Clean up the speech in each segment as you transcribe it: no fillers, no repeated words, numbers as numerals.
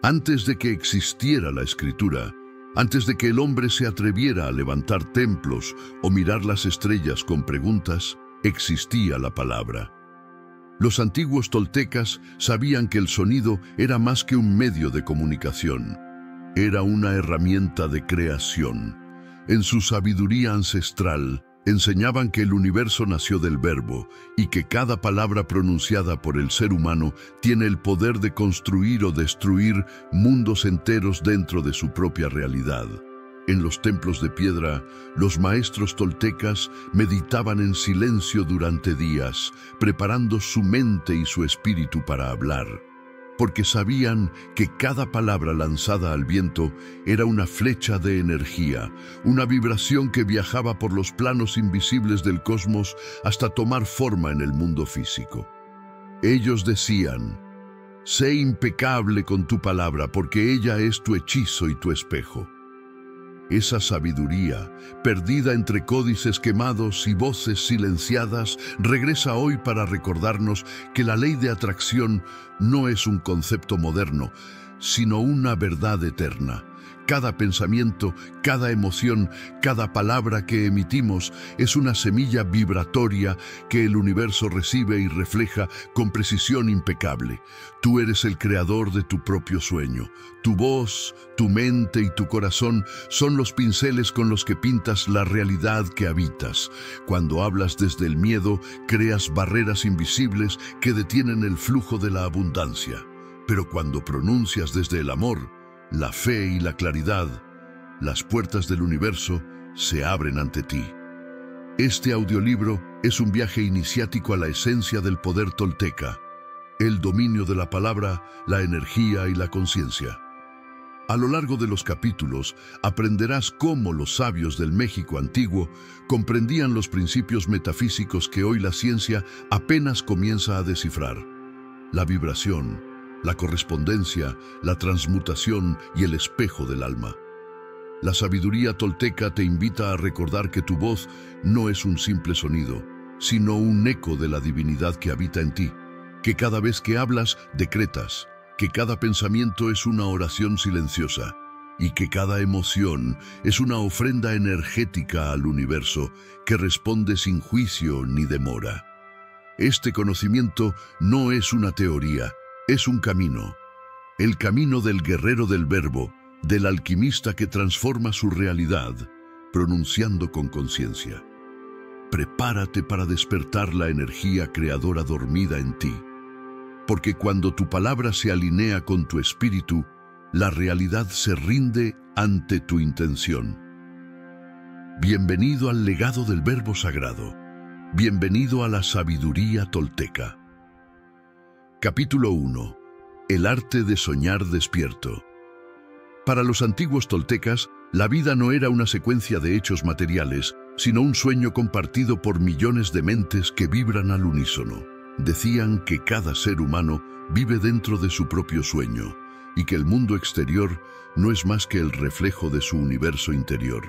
Antes de que existiera la escritura, antes de que el hombre se atreviera a levantar templos o mirar las estrellas con preguntas, existía la palabra. Los antiguos toltecas sabían que el sonido era más que un medio de comunicación. Era una herramienta de creación. En su sabiduría ancestral, enseñaban que el universo nació del verbo y que cada palabra pronunciada por el ser humano tiene el poder de construir o destruir mundos enteros dentro de su propia realidad. En los templos de piedra, los maestros toltecas meditaban en silencio durante días, preparando su mente y su espíritu para hablar, porque sabían que cada palabra lanzada al viento era una flecha de energía, una vibración que viajaba por los planos invisibles del cosmos hasta tomar forma en el mundo físico. Ellos decían: sé impecable con tu palabra, porque ella es tu hechizo y tu espejo. Esa sabiduría, perdida entre códices quemados y voces silenciadas, regresa hoy para recordarnos que la ley de atracción no es un concepto moderno, sino una verdad eterna. Cada pensamiento, cada emoción, cada palabra que emitimos es una semilla vibratoria que el universo recibe y refleja con precisión impecable. Tú eres el creador de tu propio sueño. Tu voz, tu mente y tu corazón son los pinceles con los que pintas la realidad que habitas. Cuando hablas desde el miedo, creas barreras invisibles que detienen el flujo de la abundancia. Pero cuando pronuncias desde el amor, la fe y la claridad, las puertas del universo se abren ante ti. Este audiolibro es un viaje iniciático a la esencia del poder tolteca, el dominio de la palabra, la energía y la conciencia. A lo largo de los capítulos aprenderás cómo los sabios del México antiguo comprendían los principios metafísicos que hoy la ciencia apenas comienza a descifrar: la vibración, la correspondencia, la transmutación y el espejo del alma. La sabiduría tolteca te invita a recordar que tu voz no es un simple sonido, sino un eco de la divinidad que habita en ti, que cada vez que hablas, decretas, que cada pensamiento es una oración silenciosa y que cada emoción es una ofrenda energética al universo que responde sin juicio ni demora. Este conocimiento no es una teoría, es un camino, el camino del guerrero del verbo, del alquimista que transforma su realidad, pronunciando con conciencia. Prepárate para despertar la energía creadora dormida en ti, porque cuando tu palabra se alinea con tu espíritu, la realidad se rinde ante tu intención. Bienvenido al legado del verbo sagrado. Bienvenido a la sabiduría tolteca. Capítulo 1. El arte de soñar despierto. Para los antiguos toltecas, la vida no era una secuencia de hechos materiales, sino un sueño compartido por millones de mentes que vibran al unísono. Decían que cada ser humano vive dentro de su propio sueño y que el mundo exterior no es más que el reflejo de su universo interior.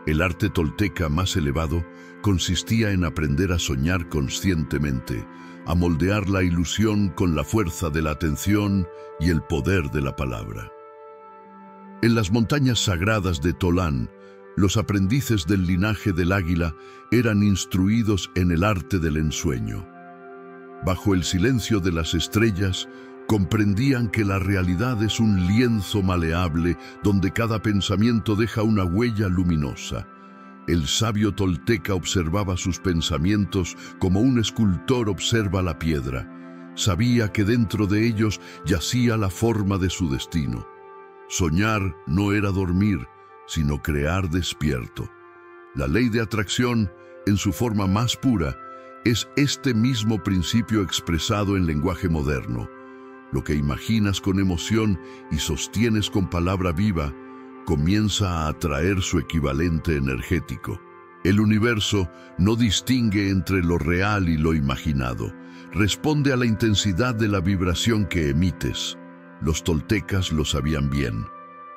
El arte tolteca más elevado consistía en aprender a soñar conscientemente, a moldear la ilusión con la fuerza de la atención y el poder de la palabra. En las montañas sagradas de Tolán, los aprendices del linaje del águila eran instruidos en el arte del ensueño. Bajo el silencio de las estrellas, comprendían que la realidad es un lienzo maleable donde cada pensamiento deja una huella luminosa. El sabio tolteca observaba sus pensamientos como un escultor observa la piedra. Sabía que dentro de ellos yacía la forma de su destino. Soñar no era dormir, sino crear despierto. La ley de atracción, en su forma más pura, es este mismo principio expresado en lenguaje moderno. Lo que imaginas con emoción y sostienes con palabra viva, comienza a atraer su equivalente energético. El universo no distingue entre lo real y lo imaginado. Responde a la intensidad de la vibración que emites. Los toltecas lo sabían bien.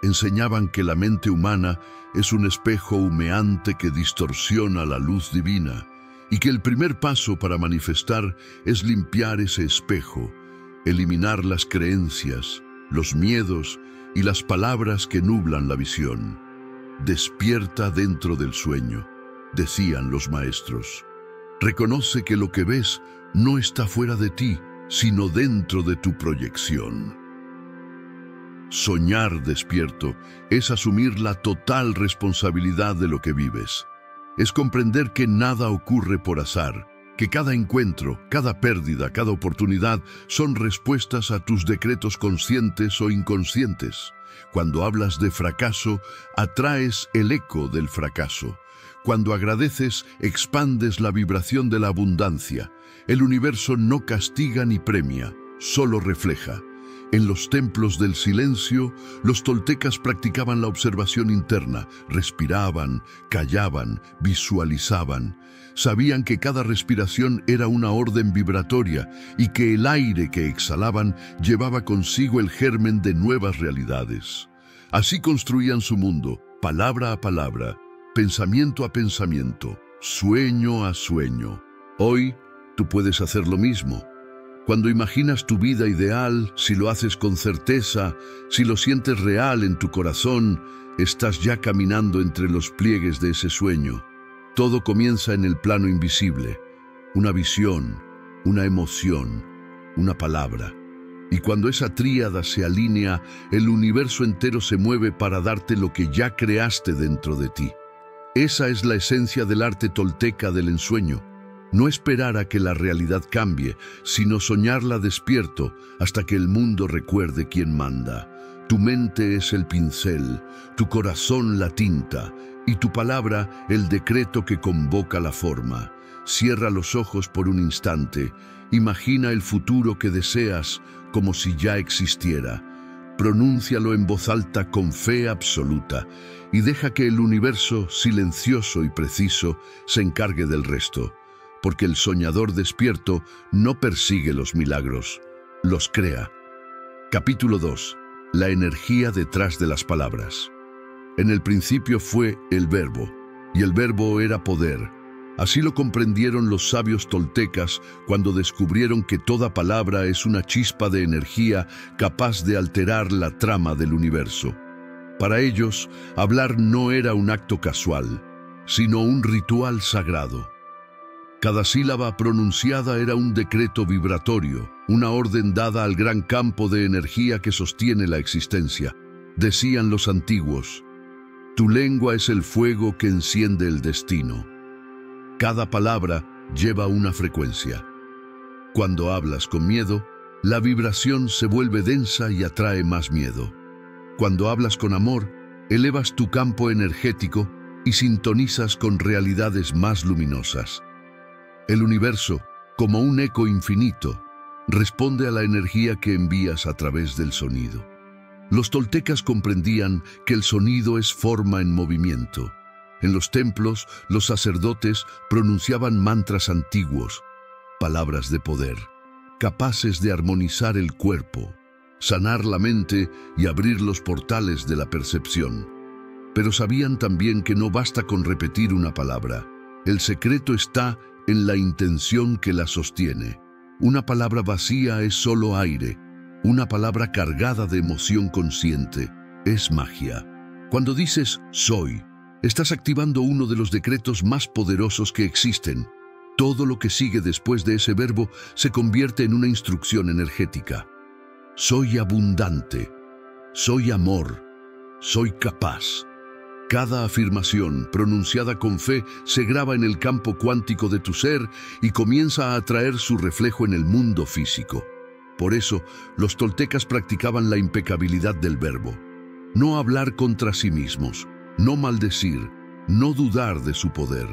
Enseñaban que la mente humana es un espejo humeante que distorsiona la luz divina y que el primer paso para manifestar es limpiar ese espejo, eliminar las creencias, los miedos y las palabras que nublan la visión. Despierta dentro del sueño, decían los maestros. Reconoce que lo que ves no está fuera de ti, sino dentro de tu proyección. Soñar despierto es asumir la total responsabilidad de lo que vives. Es comprender que nada ocurre por azar, que cada encuentro, cada pérdida, cada oportunidad son respuestas a tus decretos conscientes o inconscientes. Cuando hablas de fracaso, atraes el eco del fracaso. Cuando agradeces, expandes la vibración de la abundancia. El universo no castiga ni premia, solo refleja. En los templos del silencio, los toltecas practicaban la observación interna, respiraban, callaban, visualizaban. Sabían que cada respiración era una orden vibratoria y que el aire que exhalaban llevaba consigo el germen de nuevas realidades. Así construían su mundo, palabra a palabra, pensamiento a pensamiento, sueño a sueño. Hoy, tú puedes hacer lo mismo. Cuando imaginas tu vida ideal, si lo haces con certeza, si lo sientes real en tu corazón, estás ya caminando entre los pliegues de ese sueño. Todo comienza en el plano invisible, una visión, una emoción, una palabra. Y cuando esa tríada se alinea, el universo entero se mueve para darte lo que ya creaste dentro de ti. Esa es la esencia del arte tolteca del ensueño. No esperar a que la realidad cambie, sino soñarla despierto hasta que el mundo recuerde quién manda. Tu mente es el pincel, tu corazón la tinta y tu palabra el decreto que convoca la forma. Cierra los ojos por un instante, imagina el futuro que deseas como si ya existiera. Pronúncialo en voz alta con fe absoluta y deja que el universo, silencioso y preciso, se encargue del resto. Porque el soñador despierto no persigue los milagros, los crea. Capítulo 2. La energía detrás de las palabras. En el principio fue el Verbo, y el Verbo era poder. Así lo comprendieron los sabios toltecas cuando descubrieron que toda palabra es una chispa de energía capaz de alterar la trama del universo. Para ellos, hablar no era un acto casual, sino un ritual sagrado. Cada sílaba pronunciada era un decreto vibratorio, una orden dada al gran campo de energía que sostiene la existencia. Decían los antiguos, tu lengua es el fuego que enciende el destino. Cada palabra lleva una frecuencia. Cuando hablas con miedo, la vibración se vuelve densa y atrae más miedo. Cuando hablas con amor, elevas tu campo energético y sintonizas con realidades más luminosas. El universo, como un eco infinito, responde a la energía que envías a través del sonido. Los toltecas comprendían que el sonido es forma en movimiento. En los templos, los sacerdotes pronunciaban mantras antiguos, palabras de poder, capaces de armonizar el cuerpo, sanar la mente y abrir los portales de la percepción. Pero sabían también que no basta con repetir una palabra. El secreto está en la intención que la sostiene. Una palabra vacía es solo aire. Una palabra cargada de emoción consciente es magia. Cuando dices soy, estás activando uno de los decretos más poderosos que existen. Todo lo que sigue después de ese verbo se convierte en una instrucción energética. Soy abundante. Soy amor. Soy capaz. Cada afirmación, pronunciada con fe, se graba en el campo cuántico de tu ser y comienza a atraer su reflejo en el mundo físico. Por eso, los toltecas practicaban la impecabilidad del verbo. No hablar contra sí mismos, no maldecir, no dudar de su poder.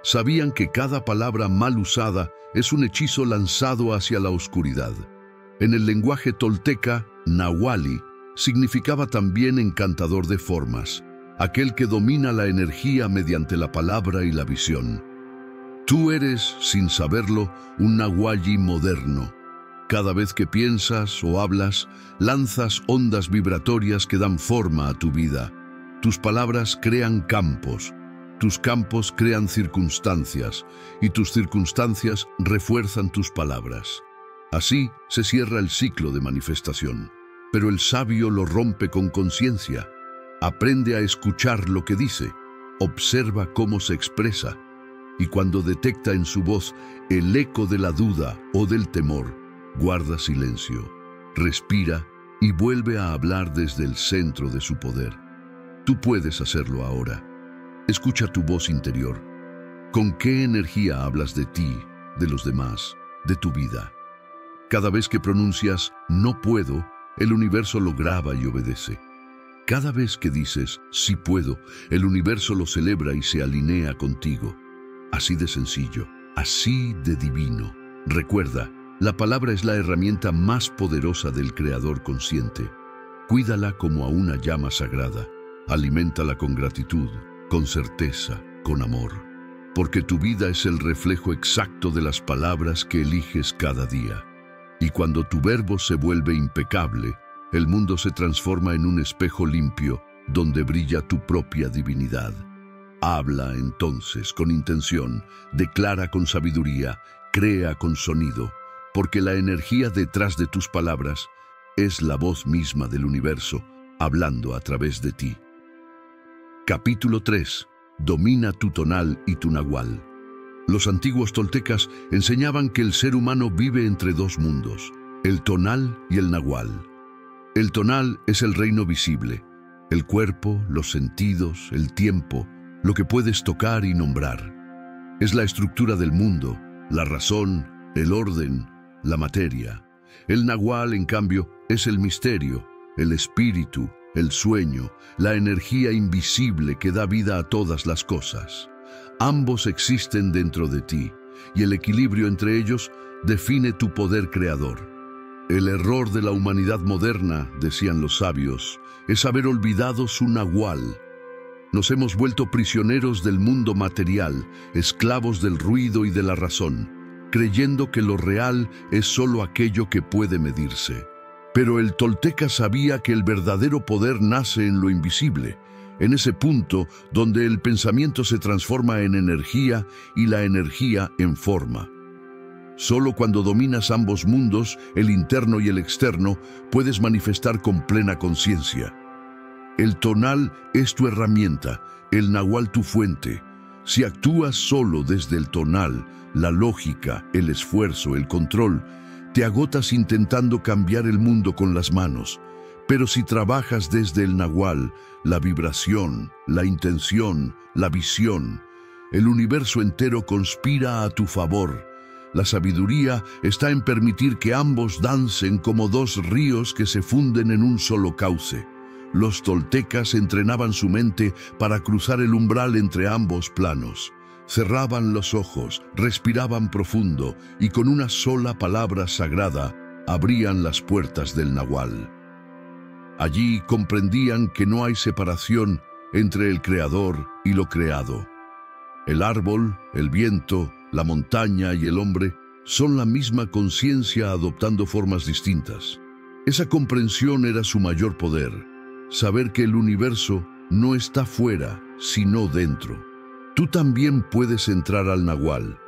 Sabían que cada palabra mal usada es un hechizo lanzado hacia la oscuridad. En el lenguaje tolteca, Nahuali significaba también encantador de formas, aquel que domina la energía mediante la palabra y la visión. Tú eres, sin saberlo, un Nahualli moderno. Cada vez que piensas o hablas, lanzas ondas vibratorias que dan forma a tu vida. Tus palabras crean campos, tus campos crean circunstancias, y tus circunstancias refuerzan tus palabras. Así se cierra el ciclo de manifestación. pero el sabio lo rompe con conciencia. Aprende a escuchar lo que dice, observa cómo se expresa, y cuando detecta en su voz el eco de la duda o del temor, guarda silencio, respira y vuelve a hablar desde el centro de su poder. Tú puedes hacerlo ahora. Escucha tu voz interior. ¿Con qué energía hablas de ti, de los demás, de tu vida? Cada vez que pronuncias "no puedo", el universo lo graba y obedece. Cada vez que dices "sí puedo", el universo lo celebra y se alinea contigo. Así de sencillo, así de divino. Recuerda, la palabra es la herramienta más poderosa del Creador consciente. Cuídala como a una llama sagrada. Aliméntala con gratitud, con certeza, con amor. Porque tu vida es el reflejo exacto de las palabras que eliges cada día. Y cuando tu verbo se vuelve impecable, el mundo se transforma en un espejo limpio donde brilla tu propia divinidad. Habla entonces con intención, declara con sabiduría, crea con sonido, porque la energía detrás de tus palabras es la voz misma del universo, hablando a través de ti. Capítulo 3. Domina tu tonal y tu nahual. Los antiguos toltecas enseñaban que el ser humano vive entre dos mundos, el tonal y el nahual. El tonal es el reino visible, el cuerpo, los sentidos, el tiempo, lo que puedes tocar y nombrar. Es la estructura del mundo, la razón, el orden, la materia. El nahual, en cambio, es el misterio, el espíritu, el sueño, la energía invisible que da vida a todas las cosas. Ambos existen dentro de ti, y el equilibrio entre ellos define tu poder creador. El error de la humanidad moderna, decían los sabios, es haber olvidado su nahual. Nos hemos vuelto prisioneros del mundo material, esclavos del ruido y de la razón, creyendo que lo real es solo aquello que puede medirse. Pero el tolteca sabía que el verdadero poder nace en lo invisible, en ese punto donde el pensamiento se transforma en energía y la energía en forma. Solo cuando dominas ambos mundos, el interno y el externo, puedes manifestar con plena conciencia. El tonal es tu herramienta, el nahual tu fuente. Si actúas solo desde el tonal, la lógica, el esfuerzo, el control, te agotas intentando cambiar el mundo con las manos. Pero si trabajas desde el nahual, la vibración, la intención, la visión, el universo entero conspira a tu favor. La sabiduría está en permitir que ambos dancen como dos ríos que se funden en un solo cauce. Los toltecas entrenaban su mente para cruzar el umbral entre ambos planos. Cerraban los ojos, respiraban profundo y con una sola palabra sagrada abrían las puertas del nahual. Allí comprendían que no hay separación entre el creador y lo creado. El árbol, el viento, la montaña y el hombre son la misma conciencia adoptando formas distintas. Esa comprensión era su mayor poder, saber que el universo no está fuera, sino dentro. Tú también puedes entrar al nahual.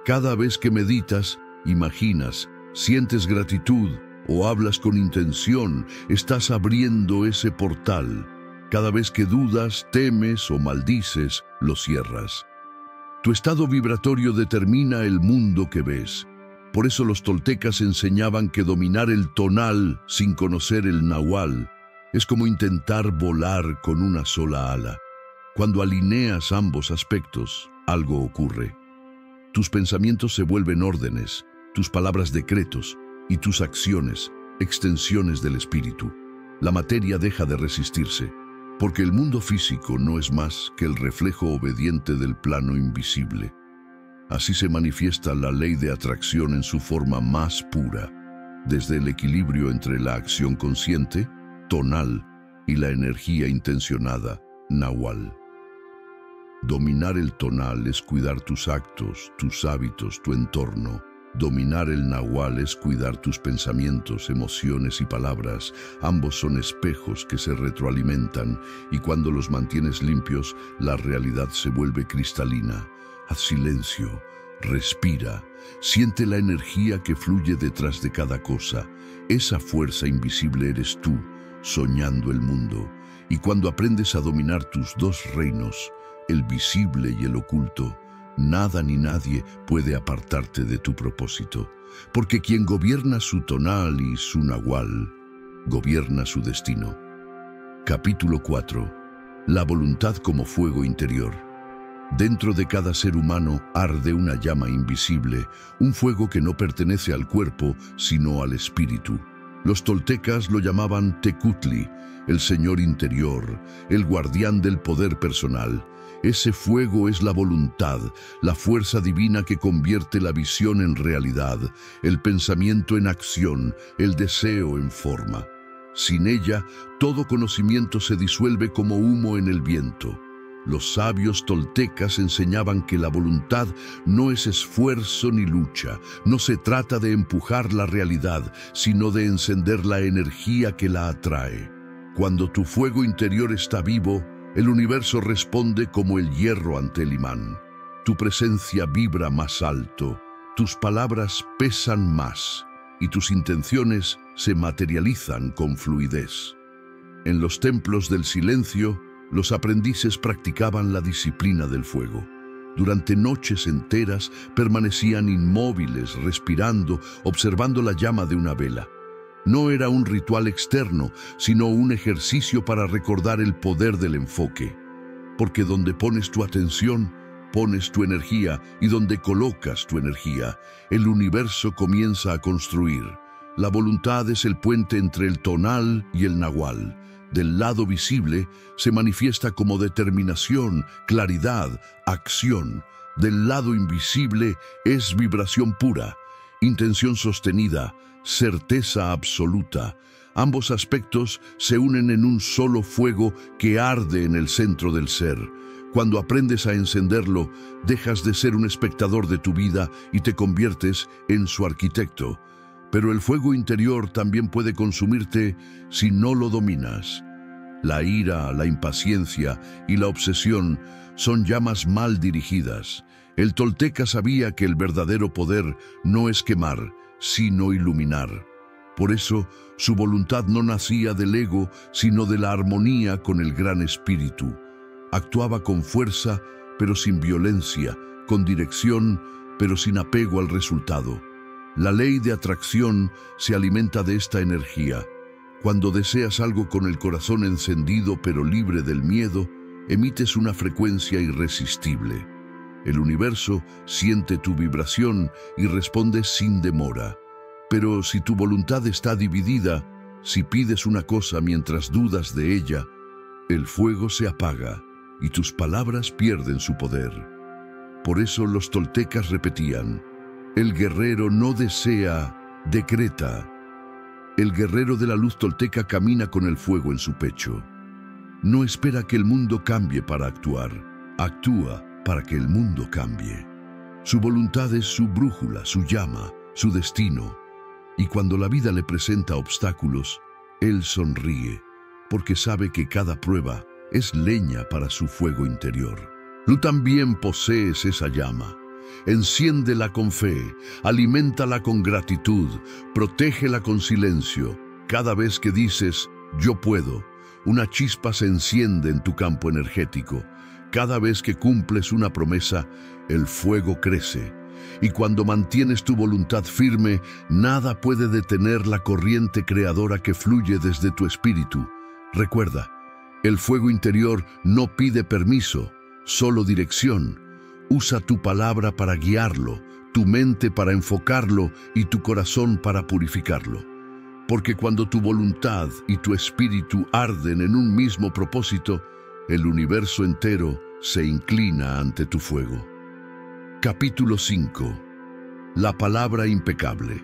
Cada vez que meditas, imaginas, sientes gratitud o hablas con intención, estás abriendo ese portal. Cada vez que dudas, temes o maldices, lo cierras. Tu estado vibratorio determina el mundo que ves. Por eso los toltecas enseñaban que dominar el tonal sin conocer el nahual es como intentar volar con una sola ala. Cuando alineas ambos aspectos, algo ocurre. Tus pensamientos se vuelven órdenes, tus palabras decretos y tus acciones, extensiones del espíritu. La materia deja de resistirse, porque el mundo físico no es más que el reflejo obediente del plano invisible. Así se manifiesta la ley de atracción en su forma más pura, desde el equilibrio entre la acción consciente, tonal, y la energía intencionada, nahual. Dominar el tonal es cuidar tus actos, tus hábitos, tu entorno. Dominar el nahual es cuidar tus pensamientos, emociones y palabras. Ambos son espejos que se retroalimentan y cuando los mantienes limpios, la realidad se vuelve cristalina. Haz silencio, Respira, siente la energía que fluye detrás de cada cosa. Esa fuerza invisible eres tú, soñando el mundo. Y cuando aprendes a dominar tus dos reinos, el visible y el oculto, nada ni nadie puede apartarte de tu propósito. Porque quien gobierna su tonal y su nahual, gobierna su destino. Capítulo 4. La voluntad como fuego interior. Dentro de cada ser humano arde una llama invisible, un fuego que no pertenece al cuerpo, sino al espíritu. Los toltecas lo llamaban Tecutli, el señor interior, el guardián del poder personal. Ese fuego es la voluntad, la fuerza divina que convierte la visión en realidad, el pensamiento en acción, el deseo en forma. Sin ella, todo conocimiento se disuelve como humo en el viento. Los sabios toltecas enseñaban que la voluntad no es esfuerzo ni lucha, no se trata de empujar la realidad, sino de encender la energía que la atrae. Cuando tu fuego interior está vivo, el universo responde como el hierro ante el imán. Tu presencia vibra más alto, tus palabras pesan más y tus intenciones se materializan con fluidez. En los templos del silencio, los aprendices practicaban la disciplina del fuego. Durante noches enteras permanecían inmóviles, respirando, observando la llama de una vela. No era un ritual externo, sino un ejercicio para recordar el poder del enfoque. Porque donde pones tu atención, pones tu energía, y donde colocas tu energía, el universo comienza a construir. La voluntad es el puente entre el tonal y el nahual. Del lado visible se manifiesta como determinación, claridad, acción. Del lado invisible es vibración pura, intención sostenida, certeza absoluta. Ambos aspectos se unen en un solo fuego que arde en el centro del ser. Cuando aprendes a encenderlo, dejas de ser un espectador de tu vida y te conviertes en su arquitecto. Pero el fuego interior también puede consumirte si no lo dominas. La ira, la impaciencia y la obsesión son llamas mal dirigidas. El tolteca sabía que el verdadero poder no es quemar, sino iluminar. Por eso, su voluntad no nacía del ego, sino de la armonía con el gran espíritu. Actuaba con fuerza, pero sin violencia, con dirección, pero sin apego al resultado. La ley de atracción se alimenta de esta energía. Cuando deseas algo con el corazón encendido pero libre del miedo, emites una frecuencia irresistible. El universo siente tu vibración y responde sin demora. Pero si tu voluntad está dividida, si pides una cosa mientras dudas de ella, el fuego se apaga y tus palabras pierden su poder. Por eso los toltecas repetían: el guerrero no desea, decreta. El guerrero de la luz tolteca camina con el fuego en su pecho. No espera que el mundo cambie para actuar, actúa para que el mundo cambie. Su voluntad es su brújula, su llama, su destino. Y cuando la vida le presenta obstáculos, él sonríe, porque sabe que cada prueba es leña para su fuego interior. Tú también posees esa llama. Enciéndela con fe, aliméntala con gratitud, protégela con silencio. Cada vez que dices, yo puedo, una chispa se enciende en tu campo energético. Cada vez que cumples una promesa, el fuego crece. Y cuando mantienes tu voluntad firme, nada puede detener la corriente creadora que fluye desde tu espíritu. Recuerda, el fuego interior no pide permiso, solo dirección. Usa tu palabra para guiarlo, tu mente para enfocarlo y tu corazón para purificarlo. Porque cuando tu voluntad y tu espíritu arden en un mismo propósito, el universo entero se inclina ante tu fuego. Capítulo 5. La palabra impecable.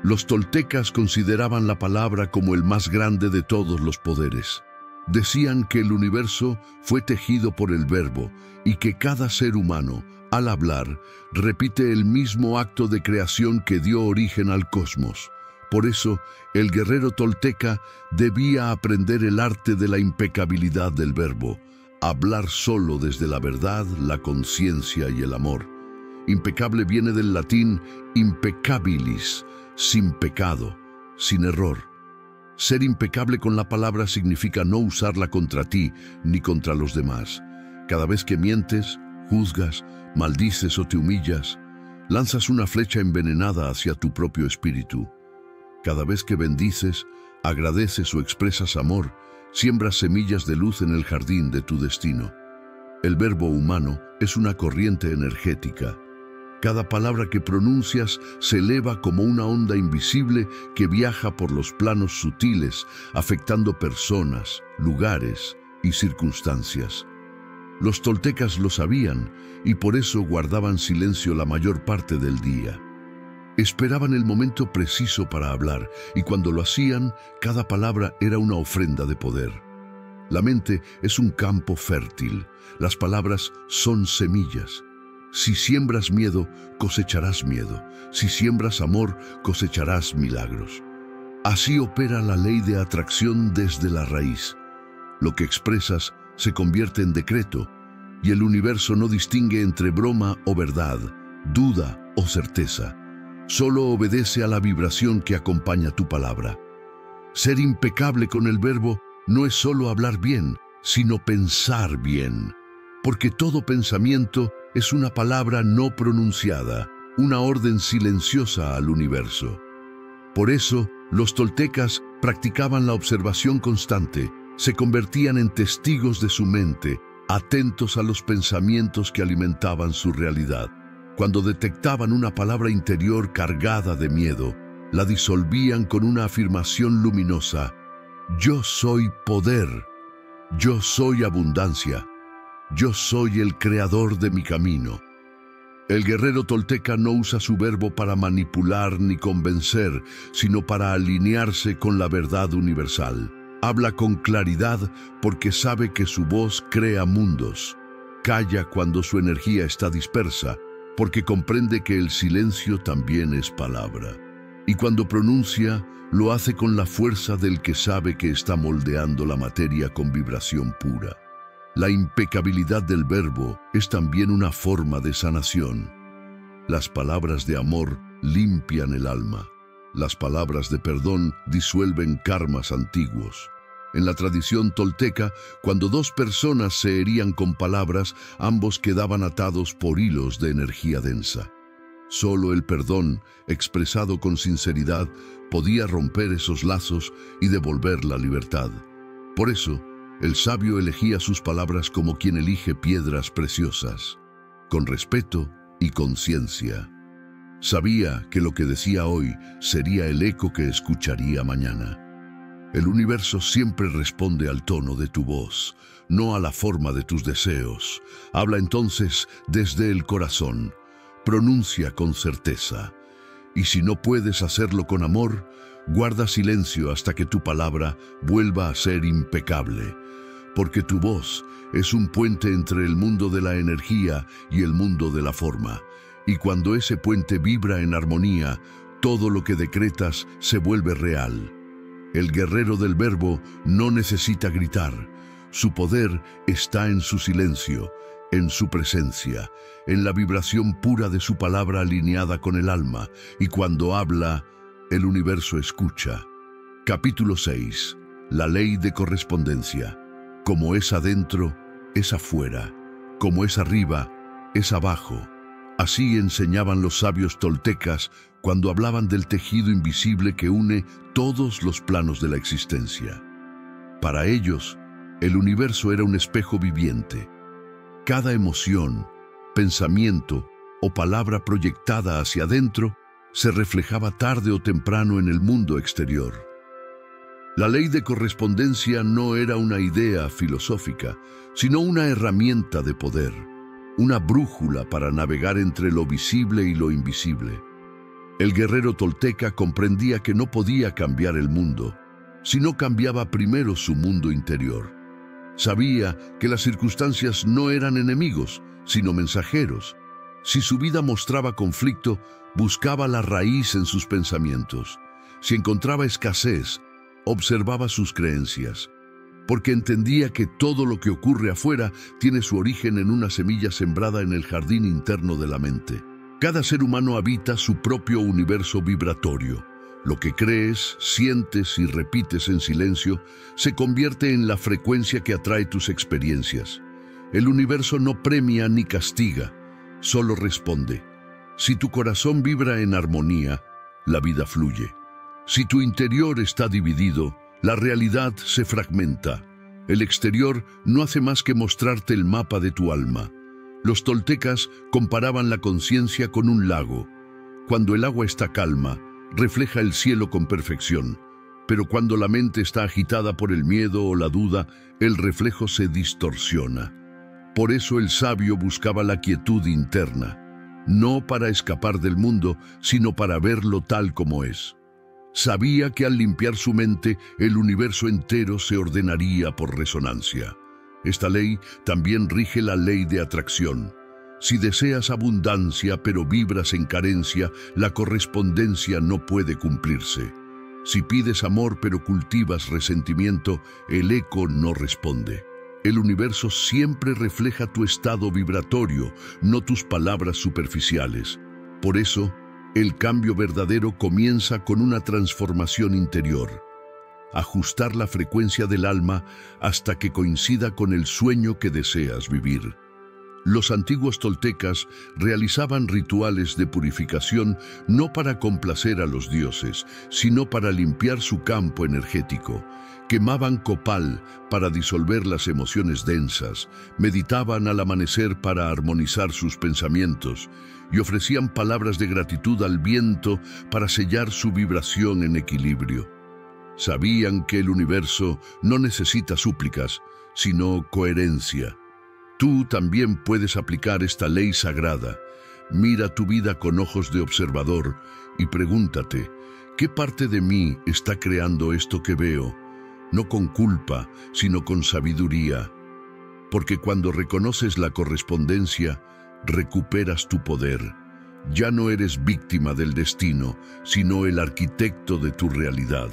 Los toltecas consideraban la palabra como el más grande de todos los poderes. Decían que el universo fue tejido por el verbo y que cada ser humano, al hablar, repite el mismo acto de creación que dio origen al cosmos. Por eso, el guerrero tolteca debía aprender el arte de la impecabilidad del verbo, hablar solo desde la verdad, la conciencia y el amor. Impecable viene del latín impeccabilis, sin pecado, sin error. Ser impecable con la palabra significa no usarla contra ti ni contra los demás. Cada vez que mientes, juzgas, maldices o te humillas, lanzas una flecha envenenada hacia tu propio espíritu. Cada vez que bendices, agradeces o expresas amor, siembras semillas de luz en el jardín de tu destino. El verbo humano es una corriente energética. Cada palabra que pronuncias se eleva como una onda invisible que viaja por los planos sutiles, afectando personas, lugares y circunstancias. Los toltecas lo sabían y por eso guardaban silencio la mayor parte del día. Esperaban el momento preciso para hablar y cuando lo hacían, cada palabra era una ofrenda de poder. La mente es un campo fértil. Las palabras son semillas. Si siembras miedo, cosecharás miedo. Si siembras amor, cosecharás milagros. Así opera la ley de atracción desde la raíz. Lo que expresas se convierte en decreto, y el universo no distingue entre broma o verdad, duda o certeza. Solo obedece a la vibración que acompaña tu palabra. Ser impecable con el verbo no es solo hablar bien, sino pensar bien. Porque todo pensamiento es una palabra no pronunciada, una orden silenciosa al universo. Por eso, los toltecas practicaban la observación constante, se convertían en testigos de su mente, atentos a los pensamientos que alimentaban su realidad. Cuando detectaban una palabra interior cargada de miedo, la disolvían con una afirmación luminosa: yo soy poder, yo soy abundancia, yo soy el creador de mi camino. El guerrero tolteca no usa su verbo para manipular ni convencer, sino para alinearse con la verdad universal. Habla con claridad porque sabe que su voz crea mundos. Calla cuando su energía está dispersa, porque comprende que el silencio también es palabra. Y cuando pronuncia, lo hace con la fuerza del que sabe que está moldeando la materia con vibración pura. La impecabilidad del verbo es también una forma de sanación. Las palabras de amor limpian el alma. Las palabras de perdón disuelven karmas antiguos. En la tradición tolteca, cuando dos personas se herían con palabras, ambos quedaban atados por hilos de energía densa. Solo el perdón, expresado con sinceridad, podía romper esos lazos y devolver la libertad. Por eso, el sabio elegía sus palabras como quien elige piedras preciosas, con respeto y conciencia. Sabía que lo que decía hoy sería el eco que escucharía mañana. El universo siempre responde al tono de tu voz, no a la forma de tus deseos. Habla entonces desde el corazón. Pronuncia con certeza. Y si no puedes hacerlo con amor, guarda silencio hasta que tu palabra vuelva a ser impecable. Porque tu voz es un puente entre el mundo de la energía y el mundo de la forma. Y cuando ese puente vibra en armonía, todo lo que decretas se vuelve real. El guerrero del verbo no necesita gritar. Su poder está en su silencio, en su presencia, en la vibración pura de su palabra alineada con el alma. Y cuando habla, el universo escucha. Capítulo 6. La ley de correspondencia. Como es adentro, es afuera. Como es arriba, es abajo. Así enseñaban los sabios toltecas cuando hablaban del tejido invisible que une todos los planos de la existencia. Para ellos, el universo era un espejo viviente. Cada emoción, pensamiento o palabra proyectada hacia adentro se reflejaba tarde o temprano en el mundo exterior. La ley de correspondencia no era una idea filosófica, sino una herramienta de poder, una brújula para navegar entre lo visible y lo invisible. El guerrero tolteca comprendía que no podía cambiar el mundo, sino cambiaba primero su mundo interior. Sabía que las circunstancias no eran enemigos, sino mensajeros. Si su vida mostraba conflicto, buscaba la raíz en sus pensamientos. Si encontraba escasez, observaba sus creencias, porque entendía que todo lo que ocurre afuera tiene su origen en una semilla sembrada en el jardín interno de la mente. Cada ser humano habita su propio universo vibratorio. Lo que crees, sientes y repites en silencio se convierte en la frecuencia que atrae tus experiencias. El universo no premia ni castiga, solo responde. Si tu corazón vibra en armonía, la vida fluye. Si tu interior está dividido, la realidad se fragmenta. El exterior no hace más que mostrarte el mapa de tu alma. Los toltecas comparaban la conciencia con un lago. Cuando el agua está calma, refleja el cielo con perfección, pero cuando la mente está agitada por el miedo o la duda, el reflejo se distorsiona. Por eso el sabio buscaba la quietud interna, no para escapar del mundo, sino para verlo tal como es. Sabía que al limpiar su mente, el universo entero se ordenaría por resonancia. Esta ley también rige la ley de atracción. Si deseas abundancia pero vibras en carencia, la correspondencia no puede cumplirse. Si pides amor pero cultivas resentimiento, el eco no responde. El universo siempre refleja tu estado vibratorio, no tus palabras superficiales. Por eso, el cambio verdadero comienza con una transformación interior. Ajustar la frecuencia del alma hasta que coincida con el sueño que deseas vivir. Los antiguos toltecas realizaban rituales de purificación no para complacer a los dioses, sino para limpiar su campo energético. Quemaban copal para disolver las emociones densas, meditaban al amanecer para armonizar sus pensamientos y ofrecían palabras de gratitud al viento para sellar su vibración en equilibrio. Sabían que el universo no necesita súplicas, sino coherencia. Tú también puedes aplicar esta ley sagrada. Mira tu vida con ojos de observador y pregúntate, ¿qué parte de mí está creando esto que veo? No con culpa, sino con sabiduría. Porque cuando reconoces la correspondencia, recuperas tu poder. Ya no eres víctima del destino, sino el arquitecto de tu realidad.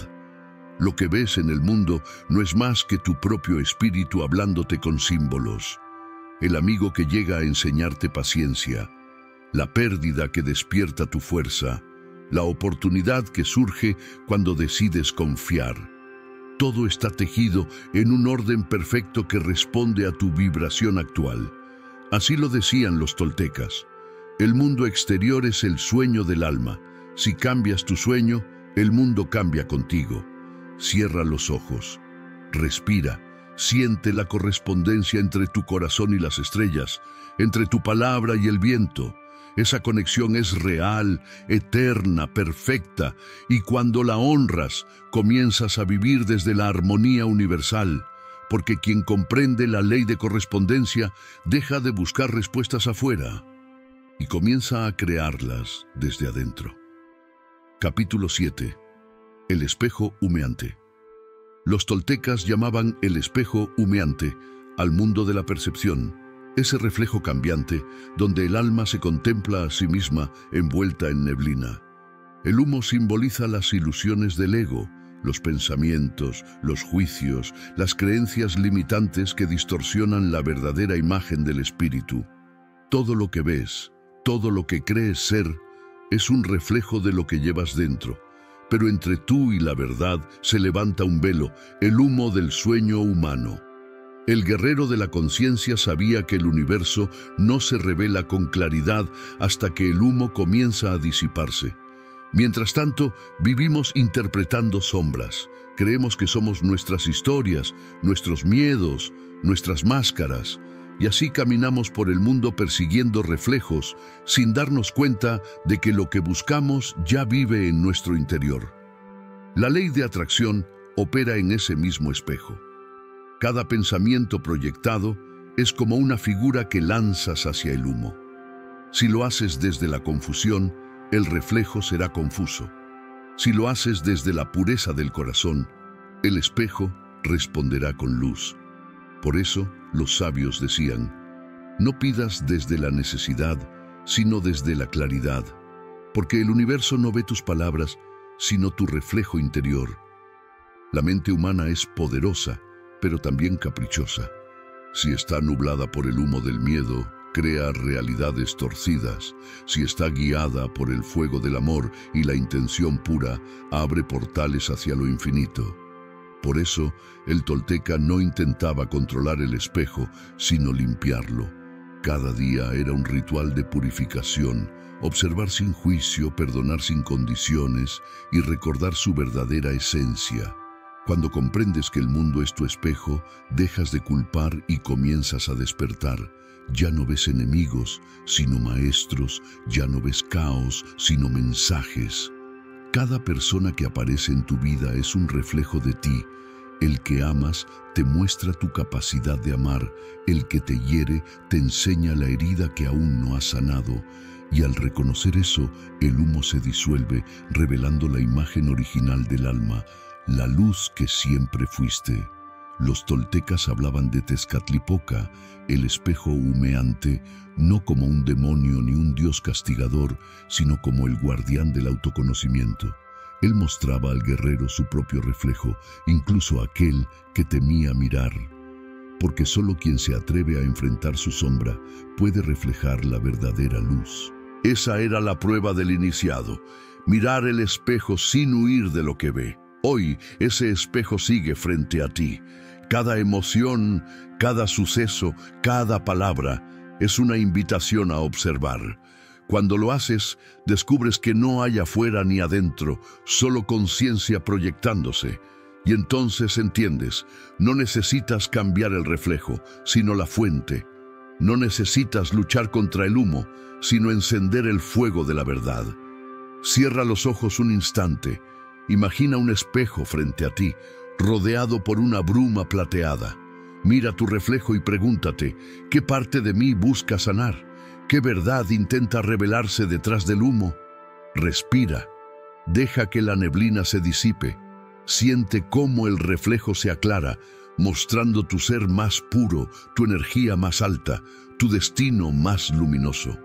Lo que ves en el mundo no es más que tu propio espíritu hablándote con símbolos. El amigo que llega a enseñarte paciencia, la pérdida que despierta tu fuerza, la oportunidad que surge cuando decides confiar. Todo está tejido en un orden perfecto que responde a tu vibración actual. Así lo decían los toltecas. El mundo exterior es el sueño del alma. Si cambias tu sueño, el mundo cambia contigo. Cierra los ojos, respira. Siente la correspondencia entre tu corazón y las estrellas, entre tu palabra y el viento. Esa conexión es real, eterna, perfecta, y cuando la honras, comienzas a vivir desde la armonía universal, porque quien comprende la ley de correspondencia deja de buscar respuestas afuera y comienza a crearlas desde adentro. Capítulo 7. El espejo humeante. Los toltecas llamaban el espejo humeante al mundo de la percepción, ese reflejo cambiante donde el alma se contempla a sí misma envuelta en neblina. El humo simboliza las ilusiones del ego, los pensamientos, los juicios, las creencias limitantes que distorsionan la verdadera imagen del espíritu. Todo lo que ves, todo lo que crees ser, es un reflejo de lo que llevas dentro. Pero entre tú y la verdad se levanta un velo, el humo del sueño humano. El guerrero de la conciencia sabía que el universo no se revela con claridad hasta que el humo comienza a disiparse. Mientras tanto, vivimos interpretando sombras. Creemos que somos nuestras historias, nuestros miedos, nuestras máscaras, y así caminamos por el mundo persiguiendo reflejos, sin darnos cuenta de que lo que buscamos ya vive en nuestro interior. La ley de atracción opera en ese mismo espejo. Cada pensamiento proyectado es como una figura que lanzas hacia el humo. Si lo haces desde la confusión, el reflejo será confuso. Si lo haces desde la pureza del corazón, el espejo responderá con luz. Por eso, los sabios decían, no pidas desde la necesidad, sino desde la claridad, porque el universo no ve tus palabras, sino tu reflejo interior. La mente humana es poderosa, pero también caprichosa. Si está nublada por el humo del miedo, crea realidades torcidas. Si está guiada por el fuego del amor y la intención pura, abre portales hacia lo infinito. Por eso, el tolteca no intentaba controlar el espejo, sino limpiarlo. Cada día era un ritual de purificación, observar sin juicio, perdonar sin condiciones y recordar su verdadera esencia. Cuando comprendes que el mundo es tu espejo, dejas de culpar y comienzas a despertar. Ya no ves enemigos, sino maestros, ya no ves caos, sino mensajes. Cada persona que aparece en tu vida es un reflejo de ti. El que amas te muestra tu capacidad de amar, el que te hiere te enseña la herida que aún no has sanado, y al reconocer eso, el humo se disuelve, revelando la imagen original del alma, la luz que siempre fuiste. Los toltecas hablaban de Tezcatlipoca, el espejo humeante, no como un demonio ni un dios castigador, sino como el guardián del autoconocimiento. Él mostraba al guerrero su propio reflejo, incluso aquel que temía mirar, porque solo quien se atreve a enfrentar su sombra puede reflejar la verdadera luz. Esa era la prueba del iniciado, mirar el espejo sin huir de lo que ve. Hoy ese espejo sigue frente a ti. Cada emoción, cada suceso, cada palabra es una invitación a observar. Cuando lo haces, descubres que no hay afuera ni adentro, solo conciencia proyectándose. Y entonces entiendes, no necesitas cambiar el reflejo, sino la fuente. No necesitas luchar contra el humo, sino encender el fuego de la verdad. Cierra los ojos un instante. Imagina un espejo frente a ti, rodeado por una bruma plateada. Mira tu reflejo y pregúntate, ¿qué parte de mí busca sanar? ¿Qué verdad intenta revelarse detrás del humo? Respira. Deja que la neblina se disipe. Siente cómo el reflejo se aclara, mostrando tu ser más puro, tu energía más alta, tu destino más luminoso.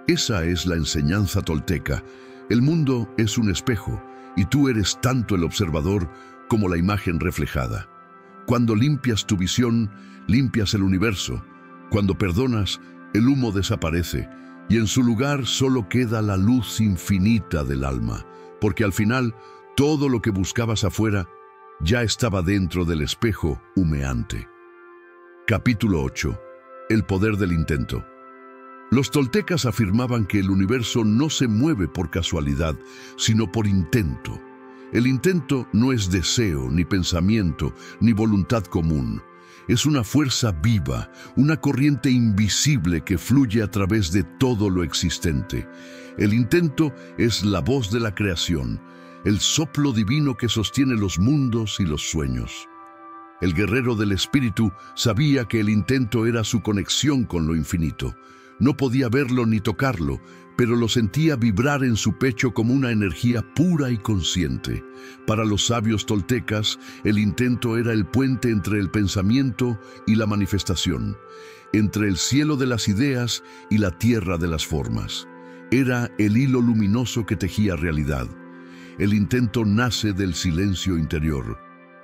Esa es la enseñanza tolteca. El mundo es un espejo, y tú eres tanto el observador como la imagen reflejada. Cuando limpias tu visión, limpias el universo. Cuando perdonas, el humo desaparece, y en su lugar solo queda la luz infinita del alma, porque al final, todo lo que buscabas afuera ya estaba dentro del espejo humeante. Capítulo 8. El poder del intento. Los toltecas afirmaban que el universo no se mueve por casualidad, sino por intento. El intento no es deseo, ni pensamiento, ni voluntad común. Es una fuerza viva, una corriente invisible que fluye a través de todo lo existente. El intento es la voz de la creación, el soplo divino que sostiene los mundos y los sueños. El guerrero del espíritu sabía que el intento era su conexión con lo infinito. No podía verlo ni tocarlo, pero lo sentía vibrar en su pecho como una energía pura y consciente. Para los sabios toltecas, el intento era el puente entre el pensamiento y la manifestación, entre el cielo de las ideas y la tierra de las formas. Era el hilo luminoso que tejía realidad. El intento nace del silencio interior.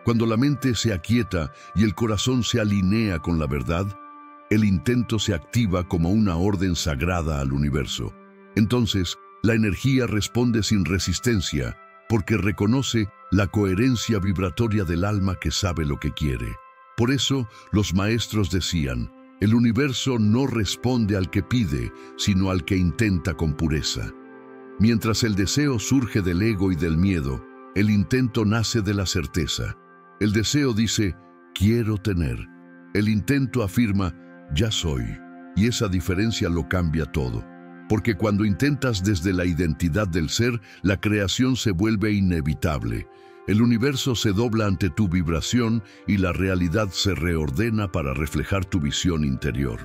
Cuando la mente se aquieta y el corazón se alinea con la verdad, el intento se activa como una orden sagrada al universo. Entonces, la energía responde sin resistencia, porque reconoce la coherencia vibratoria del alma que sabe lo que quiere. Por eso, los maestros decían, el universo no responde al que pide, sino al que intenta con pureza. Mientras el deseo surge del ego y del miedo, el intento nace de la certeza. El deseo dice, quiero tener. El intento afirma, ya soy. Y esa diferencia lo cambia todo. Porque cuando intentas desde la identidad del ser, la creación se vuelve inevitable. El universo se dobla ante tu vibración y la realidad se reordena para reflejar tu visión interior.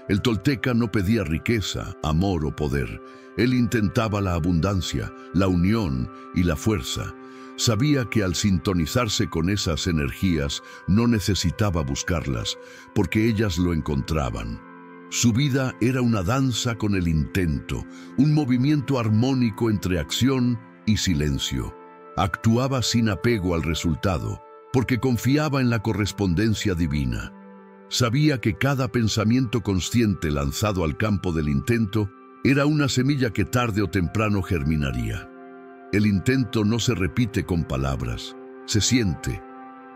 El tolteca no pedía riqueza, amor o poder. Él intentaba la abundancia, la unión y la fuerza. Sabía que al sintonizarse con esas energías no necesitaba buscarlas, porque ellas lo encontraban. Su vida era una danza con el intento, un movimiento armónico entre acción y silencio. Actuaba sin apego al resultado, porque confiaba en la correspondencia divina. Sabía que cada pensamiento consciente lanzado al campo del intento era una semilla que tarde o temprano germinaría. El intento no se repite con palabras, se siente,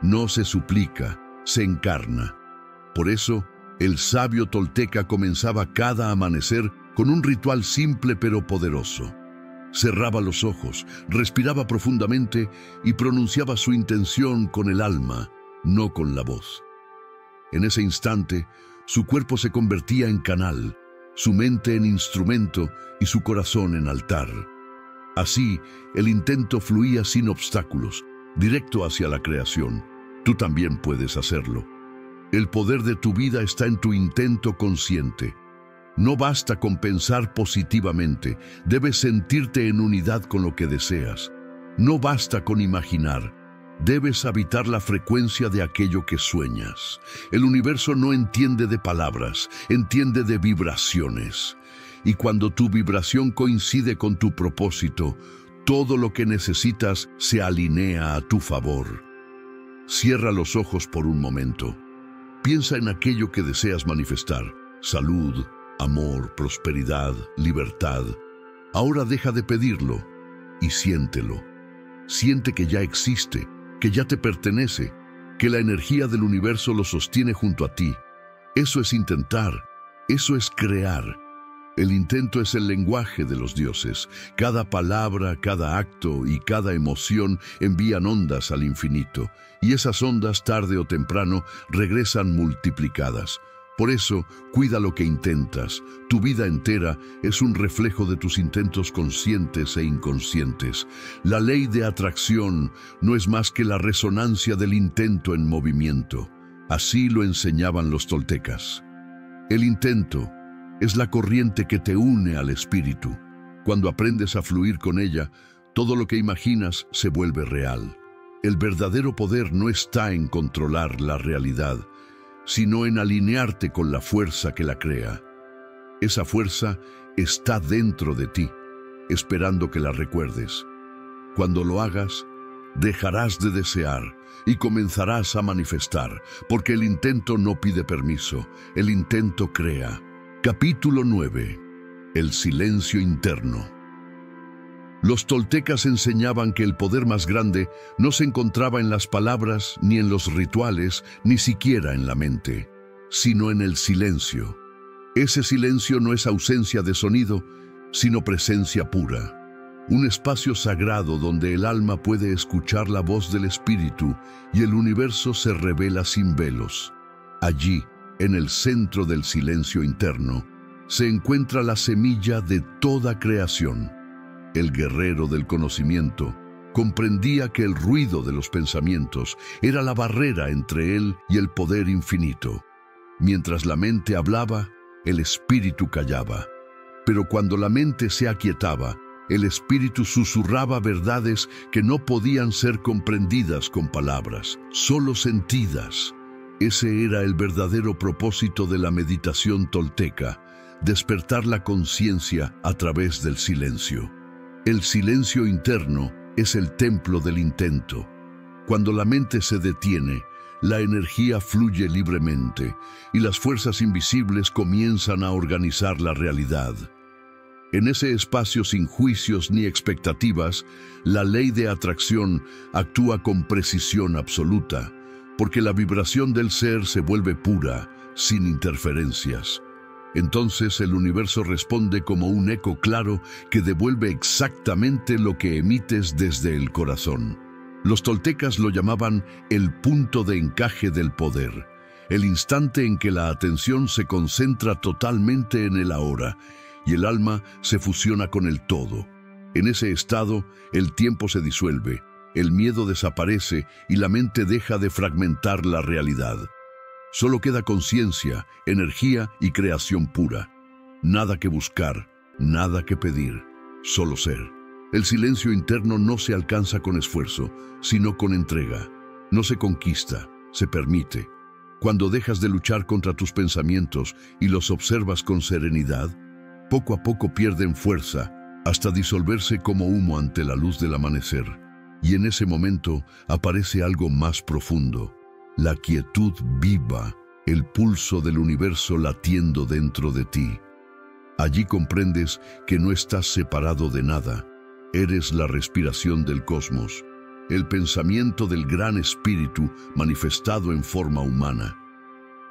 no se suplica, se encarna. Por eso, el sabio tolteca comenzaba cada amanecer con un ritual simple pero poderoso. Cerraba los ojos, respiraba profundamente y pronunciaba su intención con el alma, no con la voz. En ese instante, su cuerpo se convertía en canal, su mente en instrumento y su corazón en altar. Así, el intento fluía sin obstáculos, directo hacia la creación. Tú también puedes hacerlo. El poder de tu vida está en tu intento consciente. No basta con pensar positivamente, debes sentirte en unidad con lo que deseas. No basta con imaginar, debes habitar la frecuencia de aquello que sueñas. El universo no entiende de palabras, entiende de vibraciones. Y cuando tu vibración coincide con tu propósito, todo lo que necesitas se alinea a tu favor. Cierra los ojos por un momento. Piensa en aquello que deseas manifestar: salud, amor, prosperidad, libertad. Ahora deja de pedirlo y siéntelo. Siente que ya existe, que ya te pertenece, que la energía del universo lo sostiene junto a ti. Eso es intentar, eso es crear. El intento es el lenguaje de los dioses. Cada palabra, cada acto y cada emoción envían ondas al infinito, y esas ondas, tarde o temprano, regresan multiplicadas. Por eso, cuida lo que intentas. Tu vida entera es un reflejo de tus intentos conscientes e inconscientes. La ley de atracción no es más que la resonancia del intento en movimiento. Así lo enseñaban los toltecas. El intento es la corriente que te une al espíritu. Cuando aprendes a fluir con ella, todo lo que imaginas se vuelve real. El verdadero poder no está en controlar la realidad, sino en alinearte con la fuerza que la crea. Esa fuerza está dentro de ti, esperando que la recuerdes. Cuando lo hagas, dejarás de desear y comenzarás a manifestar, porque el intento no pide permiso, el intento crea. Capítulo 9. El silencio interno. Los toltecas enseñaban que el poder más grande no se encontraba en las palabras, ni en los rituales, ni siquiera en la mente, sino en el silencio. Ese silencio no es ausencia de sonido, sino presencia pura. Un espacio sagrado donde el alma puede escuchar la voz del espíritu y el universo se revela sin velos. Allí, en el centro del silencio interno, se encuentra la semilla de toda creación. El guerrero del conocimiento comprendía que el ruido de los pensamientos era la barrera entre él y el poder infinito. Mientras la mente hablaba, el espíritu callaba. Pero cuando la mente se aquietaba, el espíritu susurraba verdades que no podían ser comprendidas con palabras, solo sentidas. Ese era el verdadero propósito de la meditación tolteca: despertar la conciencia a través del silencio. El silencio interno es el templo del intento. Cuando la mente se detiene, la energía fluye libremente y las fuerzas invisibles comienzan a organizar la realidad. En ese espacio sin juicios ni expectativas, la ley de atracción actúa con precisión absoluta, porque la vibración del ser se vuelve pura, sin interferencias. Entonces el universo responde como un eco claro que devuelve exactamente lo que emites desde el corazón. Los toltecas lo llamaban el punto de encaje del poder, el instante en que la atención se concentra totalmente en el ahora y el alma se fusiona con el todo. En ese estado, el tiempo se disuelve, el miedo desaparece y la mente deja de fragmentar la realidad. Solo queda conciencia, energía y creación pura. Nada que buscar, nada que pedir, solo ser. El silencio interno no se alcanza con esfuerzo, sino con entrega. No se conquista, se permite. Cuando dejas de luchar contra tus pensamientos y los observas con serenidad, poco a poco pierden fuerza hasta disolverse como humo ante la luz del amanecer. Y en ese momento aparece algo más profundo: la quietud viva, el pulso del universo latiendo dentro de ti. Allí comprendes que no estás separado de nada. Eres la respiración del cosmos, el pensamiento del gran espíritu manifestado en forma humana.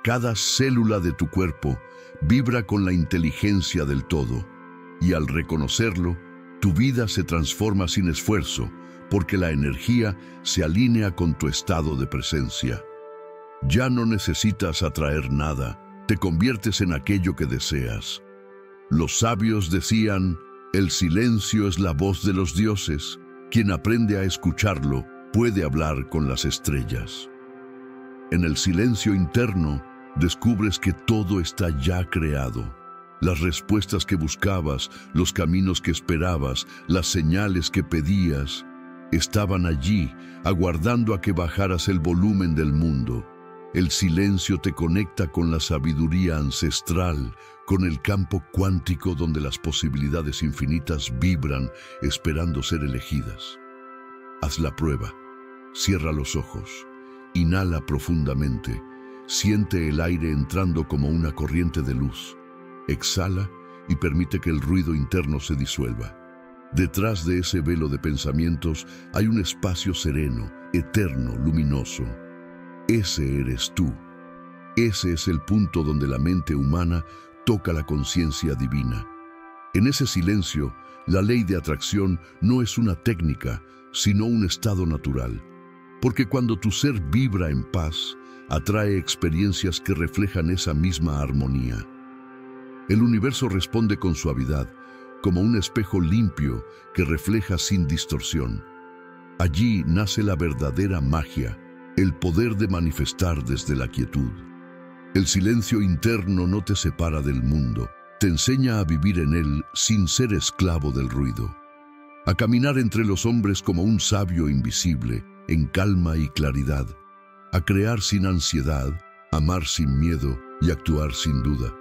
Cada célula de tu cuerpo vibra con la inteligencia del todo, y al reconocerlo, tu vida se transforma sin esfuerzo, porque la energía se alinea con tu estado de presencia. Ya no necesitas atraer nada, te conviertes en aquello que deseas. Los sabios decían, el silencio es la voz de los dioses. Quien aprende a escucharlo puede hablar con las estrellas. En el silencio interno, descubres que todo está ya creado. Las respuestas que buscabas, los caminos que esperabas, las señales que pedías, estaban allí, aguardando a que bajaras el volumen del mundo. El silencio te conecta con la sabiduría ancestral, con el campo cuántico donde las posibilidades infinitas vibran, esperando ser elegidas. Haz la prueba. Cierra los ojos. Inhala profundamente. Siente el aire entrando como una corriente de luz. Exhala y permite que el ruido interno se disuelva. Detrás de ese velo de pensamientos hay un espacio sereno, eterno, luminoso. Ese eres tú. Ese es el punto donde la mente humana toca la conciencia divina. En ese silencio, la ley de atracción no es una técnica, sino un estado natural. Porque cuando tu ser vibra en paz, atrae experiencias que reflejan esa misma armonía. El universo responde con suavidad, como un espejo limpio que refleja sin distorsión. Allí nace la verdadera magia, el poder de manifestar desde la quietud. El silencio interno no te separa del mundo, te enseña a vivir en él sin ser esclavo del ruido. A caminar entre los hombres como un sabio invisible, en calma y claridad. A crear sin ansiedad, amar sin miedo y actuar sin duda.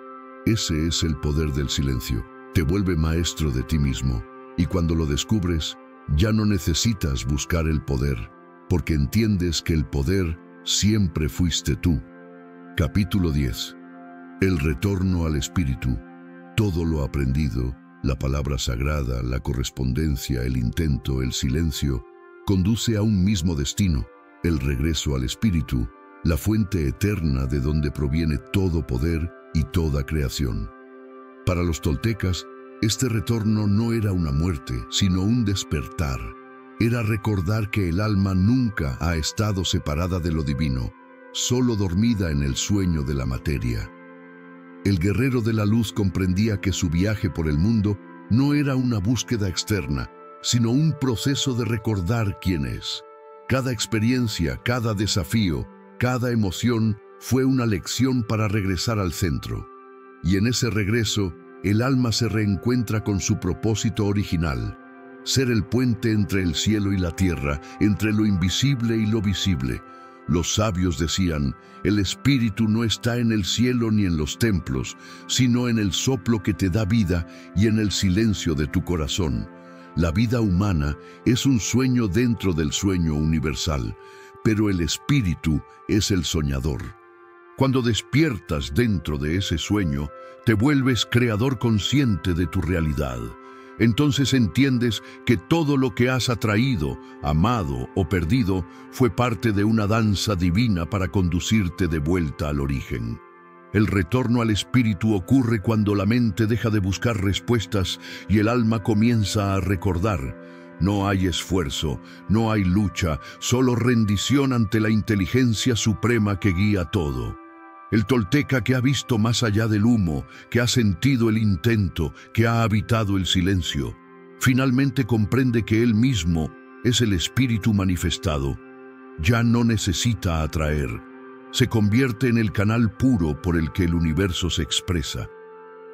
Ese es el poder del silencio. Te vuelve maestro de ti mismo, y cuando lo descubres, ya no necesitas buscar el poder, porque entiendes que el poder siempre fuiste tú. Capítulo 10. El retorno al espíritu. Todo lo aprendido, la palabra sagrada, la correspondencia, el intento, el silencio, conduce a un mismo destino, el regreso al espíritu, la fuente eterna de donde proviene todo poder y toda creación. Para los toltecas, este retorno no era una muerte, sino un despertar. Era recordar que el alma nunca ha estado separada de lo divino, solo dormida en el sueño de la materia. El guerrero de la luz comprendía que su viaje por el mundo no era una búsqueda externa, sino un proceso de recordar quién es. Cada experiencia, cada desafío, cada emoción fue una lección para regresar al centro. Y en ese regreso, el alma se reencuentra con su propósito original, ser el puente entre el cielo y la tierra, entre lo invisible y lo visible. Los sabios decían, el espíritu no está en el cielo ni en los templos, sino en el soplo que te da vida y en el silencio de tu corazón. La vida humana es un sueño dentro del sueño universal, pero el espíritu es el soñador. Cuando despiertas dentro de ese sueño, te vuelves creador consciente de tu realidad. Entonces entiendes que todo lo que has atraído, amado o perdido fue parte de una danza divina para conducirte de vuelta al origen. El retorno al espíritu ocurre cuando la mente deja de buscar respuestas y el alma comienza a recordar. No hay esfuerzo, no hay lucha, solo rendición ante la inteligencia suprema que guía todo. El tolteca que ha visto más allá del humo, que ha sentido el intento, que ha habitado el silencio, finalmente comprende que él mismo es el espíritu manifestado. Ya no necesita atraer. Se convierte en el canal puro por el que el universo se expresa.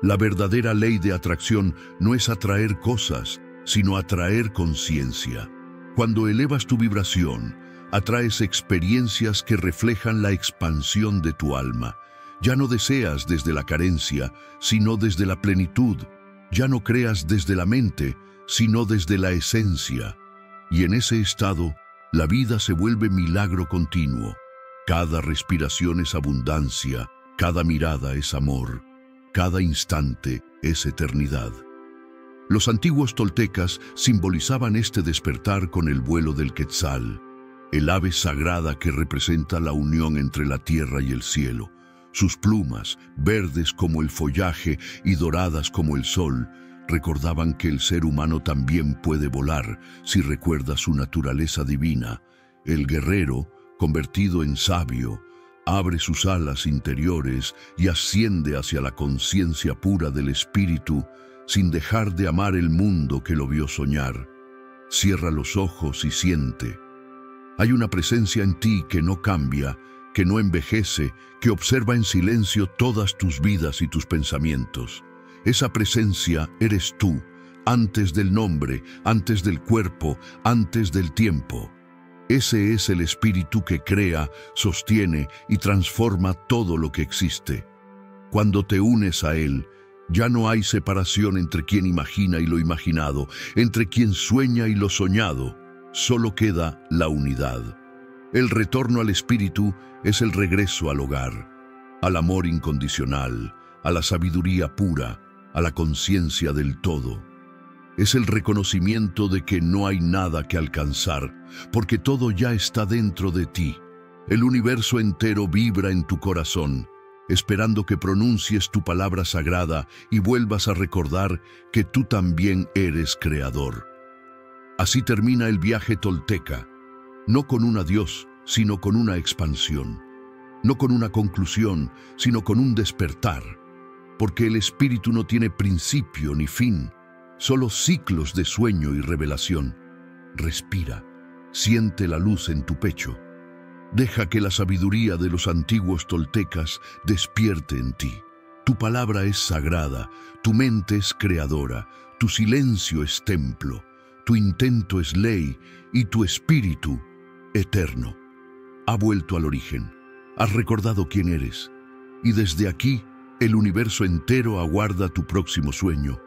La verdadera ley de atracción no es atraer cosas, sino atraer conciencia. Cuando elevas tu vibración, atraes experiencias que reflejan la expansión de tu alma. Ya no deseas desde la carencia, sino desde la plenitud. Ya no creas desde la mente, sino desde la esencia. Y en ese estado, la vida se vuelve milagro continuo. Cada respiración es abundancia, cada mirada es amor, cada instante es eternidad. Los antiguos toltecas simbolizaban este despertar con el vuelo del quetzal, el ave sagrada que representa la unión entre la tierra y el cielo. Sus plumas, verdes como el follaje y doradas como el sol, recordaban que el ser humano también puede volar si recuerda su naturaleza divina. El guerrero, convertido en sabio, abre sus alas interiores y asciende hacia la conciencia pura del espíritu sin dejar de amar el mundo que lo vio soñar. Cierra los ojos y siente. Hay una presencia en ti que no cambia, que no envejece, que observa en silencio todas tus vidas y tus pensamientos. Esa presencia eres tú, antes del nombre, antes del cuerpo, antes del tiempo. Ese es el espíritu que crea, sostiene y transforma todo lo que existe. Cuando te unes a él, ya no hay separación entre quien imagina y lo imaginado, entre quien sueña y lo soñado. Solo queda la unidad. El retorno al espíritu es el regreso al hogar, al amor incondicional, a la sabiduría pura, a la conciencia del todo. Es el reconocimiento de que no hay nada que alcanzar, porque todo ya está dentro de ti. El universo entero vibra en tu corazón, esperando que pronuncies tu palabra sagrada y vuelvas a recordar que tú también eres creador. Así termina el viaje tolteca, no con un adiós, sino con una expansión, no con una conclusión, sino con un despertar, porque el espíritu no tiene principio ni fin, solo ciclos de sueño y revelación. Respira, siente la luz en tu pecho. Deja que la sabiduría de los antiguos toltecas despierte en ti. Tu palabra es sagrada, tu mente es creadora, tu silencio es templo, tu intento es ley y tu espíritu eterno. Ha vuelto al origen, has recordado quién eres, y desde aquí el universo entero aguarda tu próximo sueño.